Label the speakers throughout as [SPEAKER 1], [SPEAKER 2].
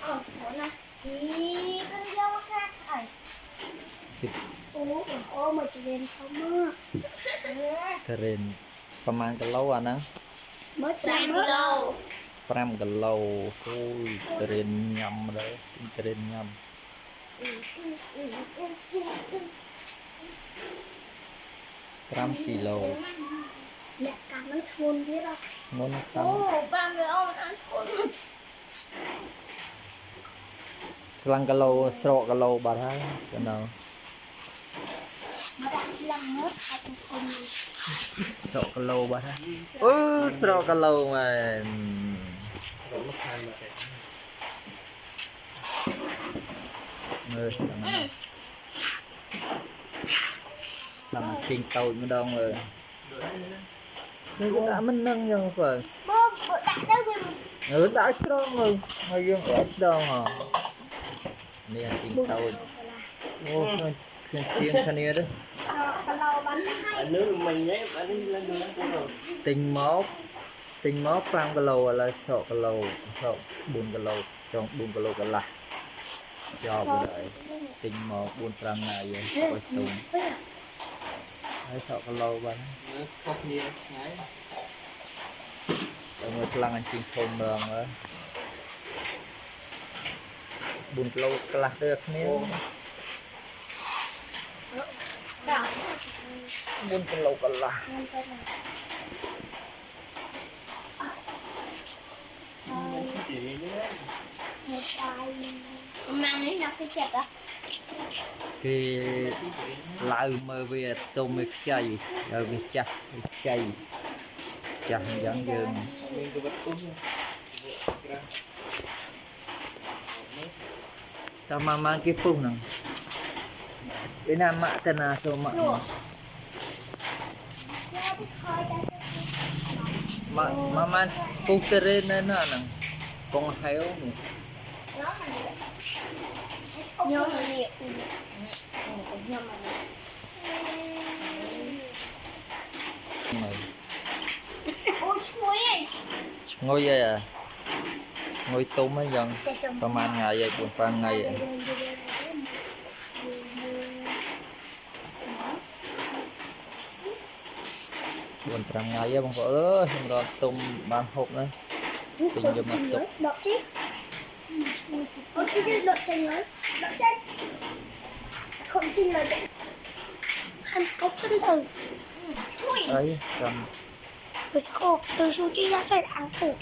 [SPEAKER 1] Ủa nè. Ý, con dâu khác. Ô, mà chị lên không á.
[SPEAKER 2] តរេនប្រហែលគីឡូអាហ្នឹង
[SPEAKER 1] Mới 5 kg.
[SPEAKER 2] 5គីឡូអូយតរេនញ៉ាំដែរតរេនញ៉ាំ5គីឡូ
[SPEAKER 1] Mẹ cả nó thôn biết đâu.
[SPEAKER 2] មុនតាំង
[SPEAKER 1] Ồ, 5 kg ăn thôn.
[SPEAKER 2] ស្លាំងគីឡូស្រកគីឡូបាត់ហើយទៅនៅ
[SPEAKER 1] Mà đặt làm hết hai con thôn.
[SPEAKER 2] ស្រកគីឡូបាត់ហើយអូស្រកគីឡូមែនមើលតាមទីងតូចម្ដងមើលគឺដាក់មិននឹងយ៉ាងបើ
[SPEAKER 1] Bố, bố đặt đâu vì
[SPEAKER 2] ដាក់ស្រងមើលហើយយើងអត់ដងហ៎នេះទីងតូចអូឃើញទៀងគ្នាទេ
[SPEAKER 1] cái lầu bánh hai.
[SPEAKER 3] Ở nước mình nhé, ở đây lên đường cũng được.
[SPEAKER 2] ទិញមក5គីឡូឥឡូវស្រកគីឡូស្រក4គីឡូចង់4គីឡូកន្លះចោលទៅហើយទិញមក4 5ថ្ងៃហើយទៅទុំហើយស្រកគីឡូបាន
[SPEAKER 3] Nước khóc nhiều, đấy.
[SPEAKER 2] ដល់មើលខ្លាំងអញ្ចឹងធំម្ដងហើយ4គីឡូកន្លះដូចគ្នា
[SPEAKER 1] Rồi.
[SPEAKER 2] 4គីឡូកន្លះ
[SPEAKER 3] Chỉ nhé.
[SPEAKER 1] Một tay. Mang đến nó cái chật á.
[SPEAKER 2] គេឡើងមើលវាទុំវាខ្ចីហើយវាចាស់វាខ្ចីចាស់អញ្ចឹងយើង
[SPEAKER 3] Mình cứ bắt cung.
[SPEAKER 2] តាមមកគេពុះហ្នឹងវាណាម៉ាក់តាណាសូម៉ាក់
[SPEAKER 1] Nó bị khơi ra.
[SPEAKER 2] ម៉ាក់ពុះទៅរេននៅហ្នឹងកងហែវនេះ
[SPEAKER 1] Nhôm mà nhiệt. Nhôm mà nhiệt. អូឈ្ងុយឯង
[SPEAKER 2] ឈ្ងុយហើយឈ្ងុយទុំហើយយ៉ាងប្រហែលថ្ងៃហើយ4 5ថ្ងៃហើយ4 5ថ្ងៃហើយបងប្អូនអើយសម្រាប់ទុំបានហូបណាទិញយកមកទុក
[SPEAKER 1] đọt chứ ôi chứ đọt chanh nữa đọt chanh không chi là hành cốc tinh thần
[SPEAKER 2] អីចាំ
[SPEAKER 1] rồi cô từ xuống chi ra sẽ ăn phụ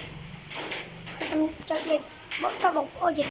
[SPEAKER 1] ăn cho dịch bóc cho bọc ô dịch